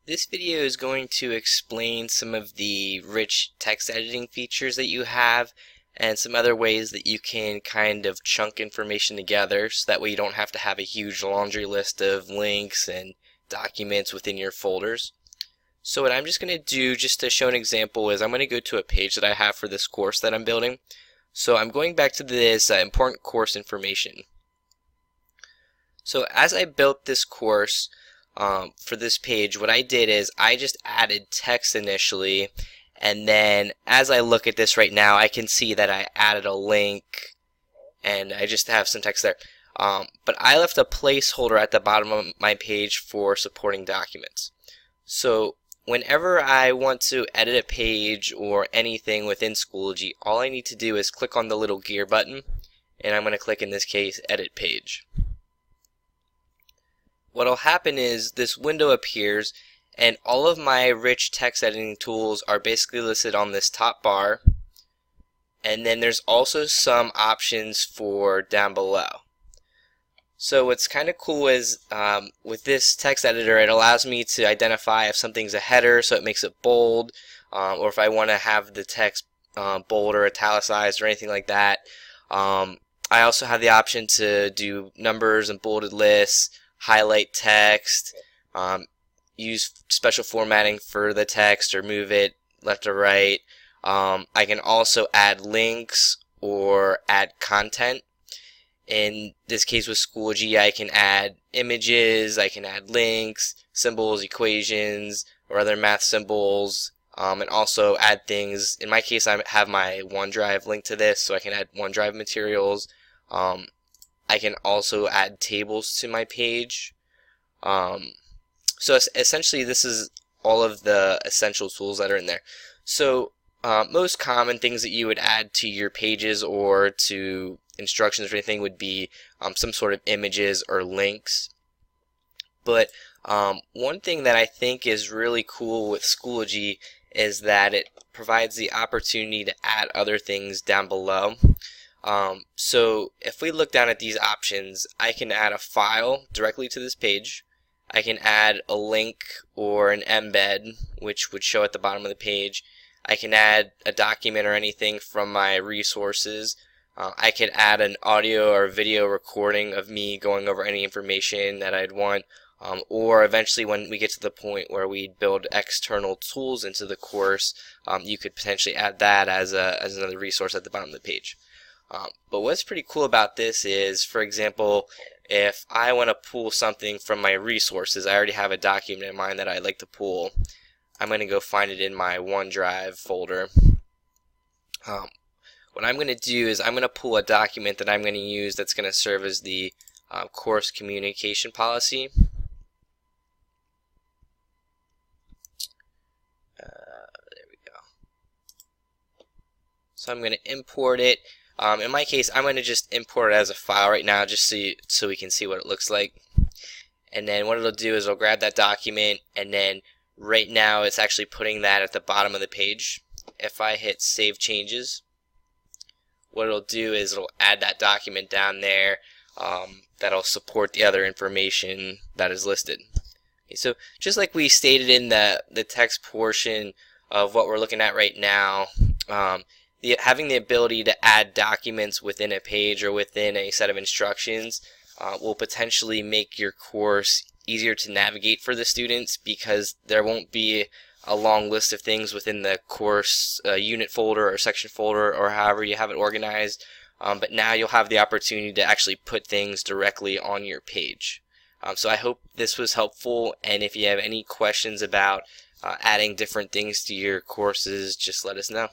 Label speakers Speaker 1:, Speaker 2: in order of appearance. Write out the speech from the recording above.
Speaker 1: This video is going to explain some of the rich text editing features that you have and some other ways that you can kind of chunk information together so that way you don't have to have a huge laundry list of links and documents within your folders. So what I'm just going to do just to show an example is I'm going to go to a page that I have for this course that I'm building. So I'm going back to this important course information. So as I built this course, for this page, what I did is I just added text initially, and then as I look at this right now, I can see that I added a link and I just have some text there. But I left a placeholder at the bottom of my page for supporting documents. So whenever I want to edit a page or anything within Schoology, all I need to do is click on the little gear button, and I'm going to click, in this case, Edit Page. What'll happen is this window appears and all of my rich text editing tools are basically listed on this top bar, and then there's also some options for down below. So what's kind of cool is with this text editor, it allows me to identify if something's a header, so it makes it bold, or if I want to have the text bold or italicized or anything like that. I also have the option to do numbers and bolded lists, highlight text, use special formatting for the text or move it left or right. I can also add links or add content. In this case with Schoology, I can add images, I can add links, symbols, equations, or other math symbols, and also add things. In my case, I have my OneDrive linked to this, so I can add OneDrive materials. I can also add tables to my page. So essentially this is all of the essential tools that are in there. So most common things that you would add to your pages or to instructions or anything would be some sort of images or links. But one thing that I think is really cool with Schoology is that it provides the opportunity to add other things down below. So if we look down at these options, I can add a file directly to this page. I can add a link or an embed, which would show at the bottom of the page. I can add a document or anything from my resources. I could add an audio or video recording of me going over any information that I'd want. Or eventually when we get to the point where we build external tools into the course, you could potentially add that as another resource at the bottom of the page. But what's pretty cool about this is, for example, if I want to pull something from my resources, I already have a document in mind that I'd like to pull. I'm going to go find it in my OneDrive folder. What I'm going to do is I'm going to pull a document that I'm going to use that's going to serve as the course communication policy. There we go. So I'm going to import it. In my case, I'm going to just import it as a file right now just so we can see what it looks like. And then what it'll do is it'll grab that document, and then right now it's actually putting that at the bottom of the page. If I hit Save Changes, what it'll do is it'll add that document down there that'll support the other information that is listed. Okay, so just like we stated in the text portion of what we're looking at right now, having the ability to add documents within a page or within a set of instructions will potentially make your course easier to navigate for the students, because there won't be a long list of things within the course unit folder or section folder or however you have it organized, but now you'll have the opportunity to actually put things directly on your page. So I hope this was helpful, and if you have any questions about adding different things to your courses, just let us know.